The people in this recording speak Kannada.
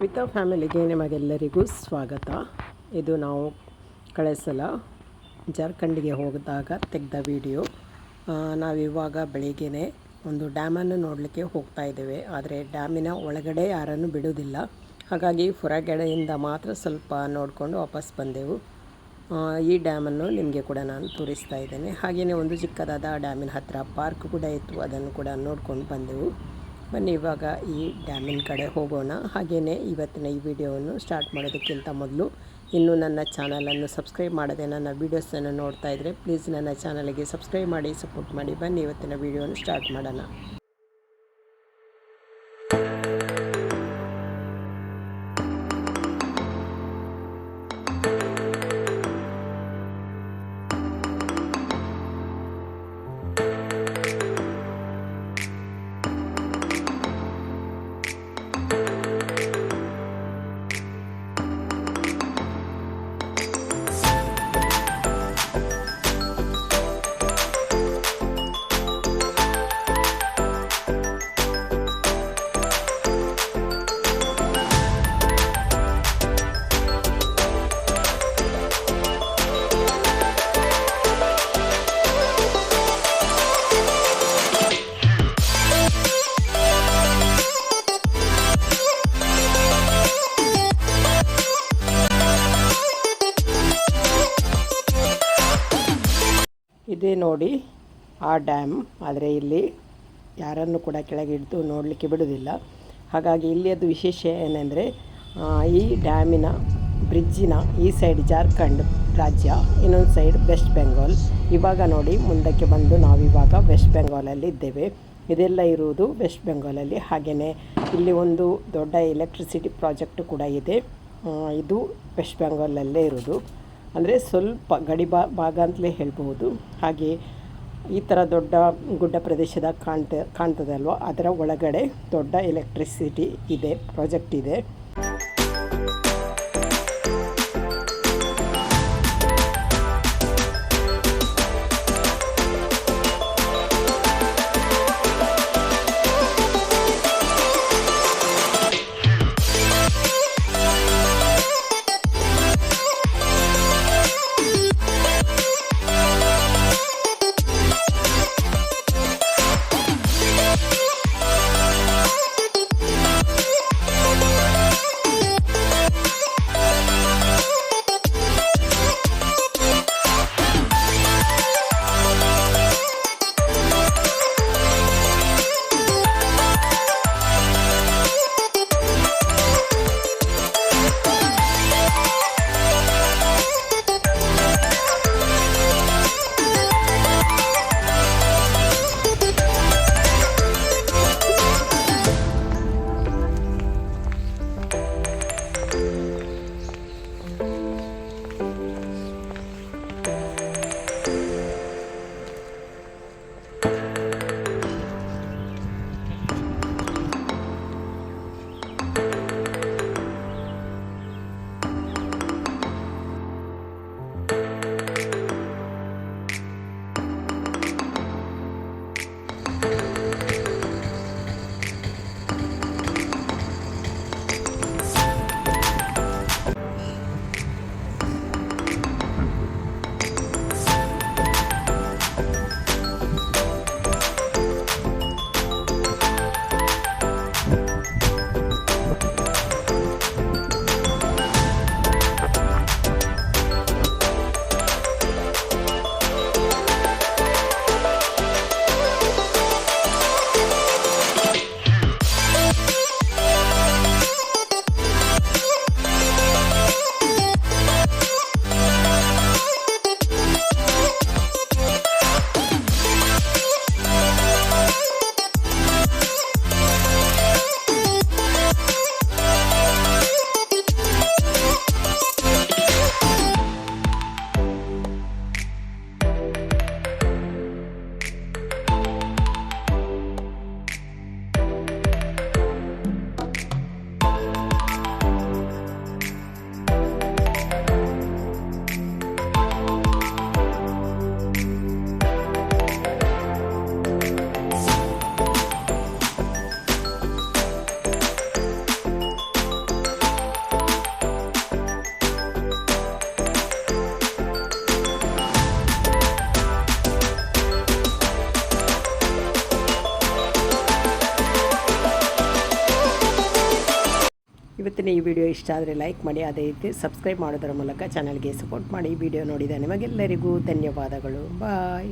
ವಿತ್ ಫ್ಯಾಮಿಲಿಗೆ ನಿಮಗೆಲ್ಲರಿಗೂ ಸ್ವಾಗತ. ಇದು ನಾವು ಕಳೆದ ಸಲ ಜಾರ್ಖಂಡಿಗೆ ಹೋಗಿದಾಗ ತೆಗೆದ ವಿಡಿಯೋ. ನಾವಿವಾಗ ಬೆಳಿಗ್ಗೆ ಒಂದು ಡ್ಯಾಮನ್ನು ನೋಡಲಿಕ್ಕೆ ಹೋಗ್ತಾ ಇದ್ದೇವೆ. ಆದರೆ ಡ್ಯಾಮಿನ ಒಳಗಡೆ ಯಾರನ್ನು ಬಿಡೋದಿಲ್ಲ, ಹಾಗಾಗಿ ಹೊರಗಡೆಯಿಂದ ಮಾತ್ರ ಸ್ವಲ್ಪ ನೋಡಿಕೊಂಡು ವಾಪಸ್ ಬಂದೆವು. ಈ ಡ್ಯಾಮನ್ನು ನಿಮಗೆ ಕೂಡ ನಾನು ತೋರಿಸ್ತಾ ಇದ್ದೇನೆ. ಹಾಗೆಯೇ ಒಂದು ಚಿಕ್ಕದಾದ ಡ್ಯಾಮಿನ ಹತ್ತಿರ ಪಾರ್ಕ್ ಕೂಡ ಇತ್ತು, ಅದನ್ನು ಕೂಡ ನೋಡ್ಕೊಂಡು ಬಂದೆವು. ಬನ್ನಿ ಇವಾಗ ಈ ಡ್ಯಾಮಿನ ಕಡೆ ಹೋಗೋಣ. ಹಾಗೆಯೇ ಇವತ್ತಿನ ಈ ವಿಡಿಯೋವನ್ನು ಸ್ಟಾರ್ಟ್ ಮಾಡೋದಕ್ಕಿಂತ ಮೊದಲು ಇನ್ನೂ ನನ್ನ ಚಾನಲನ್ನು ಸಬ್ಸ್ಕ್ರೈಬ್ ಮಾಡದೆ ನನ್ನ ವೀಡಿಯೋಸನ್ನು ನೋಡ್ತಾ ಇದ್ದರೆ ಪ್ಲೀಸ್ ನನ್ನ ಚಾನಲಿಗೆ ಸಬ್ಸ್ಕ್ರೈಬ್ ಮಾಡಿ, ಸಪೋರ್ಟ್ ಮಾಡಿ. ಬನ್ನಿ ಇವತ್ತಿನ ವಿಡಿಯೋವನ್ನು ಸ್ಟಾರ್ಟ್ ಮಾಡೋಣ. ಇದೇ ನೋಡಿ ಆ ಡ್ಯಾಮ್. ಆದರೆ ಇಲ್ಲಿ ಯಾರನ್ನು ಕೂಡ ಕೆಳಗೆ ಇಳಿದು ನೋಡಲಿಕ್ಕೆ ಬಿಡೋದಿಲ್ಲ. ಹಾಗಾಗಿ ಇಲ್ಲಿಯದು ವಿಶೇಷ ಏನೆಂದರೆ ಈ ಡ್ಯಾಮಿನ ಬ್ರಿಡ್ಜಿನ ಈ ಸೈಡ್ ಜಾರ್ಖಂಡ್ ರಾಜ್ಯ, ಇನ್ನೊಂದು ಸೈಡ್ ವೆಸ್ಟ್ ಬೆಂಗಾಲ್. ಇವಾಗ ನೋಡಿ ಮುಂದಕ್ಕೆ ಬಂದು ನಾವಿವಾಗ ವೆಸ್ಟ್ ಬೆಂಗಾಲಲ್ಲಿ ಇದ್ದೇವೆ. ಇದೆಲ್ಲ ಇರುವುದು ವೆಸ್ಟ್ ಬೆಂಗಾಲಲ್ಲಿ. ಹಾಗೆಯೇ ಇಲ್ಲಿ ಒಂದು ದೊಡ್ಡ ಎಲೆಕ್ಟ್ರಿಸಿಟಿ ಪ್ರಾಜೆಕ್ಟ್ ಕೂಡ ಇದೆ. ಇದು ವೆಸ್ಟ್ ಬೆಂಗಾಲಲ್ಲೇ ಇರೋದು, ಅಂದರೆ ಸ್ವಲ್ಪ ಗಡಿ ಭಾಗ ಅಂತಲೇ ಹೇಳ್ಬೋದು. ಹಾಗೆ ಈ ಥರ ದೊಡ್ಡ ಗುಡ್ಡ ಪ್ರದೇಶದ ಕಾಣ್ತದಲ್ವ, ಅದರ ಒಳಗಡೆ ದೊಡ್ಡ ಎಲೆಕ್ಟ್ರಿಸಿಟಿ ಇದೆ, ಪ್ರಾಜೆಕ್ಟ್ ಇದೆ. ಹೇಳ್ತೀನಿ, ಈ ವಿಡಿಯೋ ಇಷ್ಟ ಆದರೆ ಲೈಕ್ ಮಾಡಿ, ಅದೇ ರೀತಿ ಸಬ್ಸ್ಕ್ರೈಬ್ ಮಾಡೋದರ ಮೂಲಕ ಚಾನಲ್ಗೆ ಸಪೋರ್ಟ್ ಮಾಡಿ. ವಿಡಿಯೋ ನೋಡಿದ ನಿಮಗೆಲ್ಲರಿಗೂ ಧನ್ಯವಾದಗಳು. ಬಾಯ್.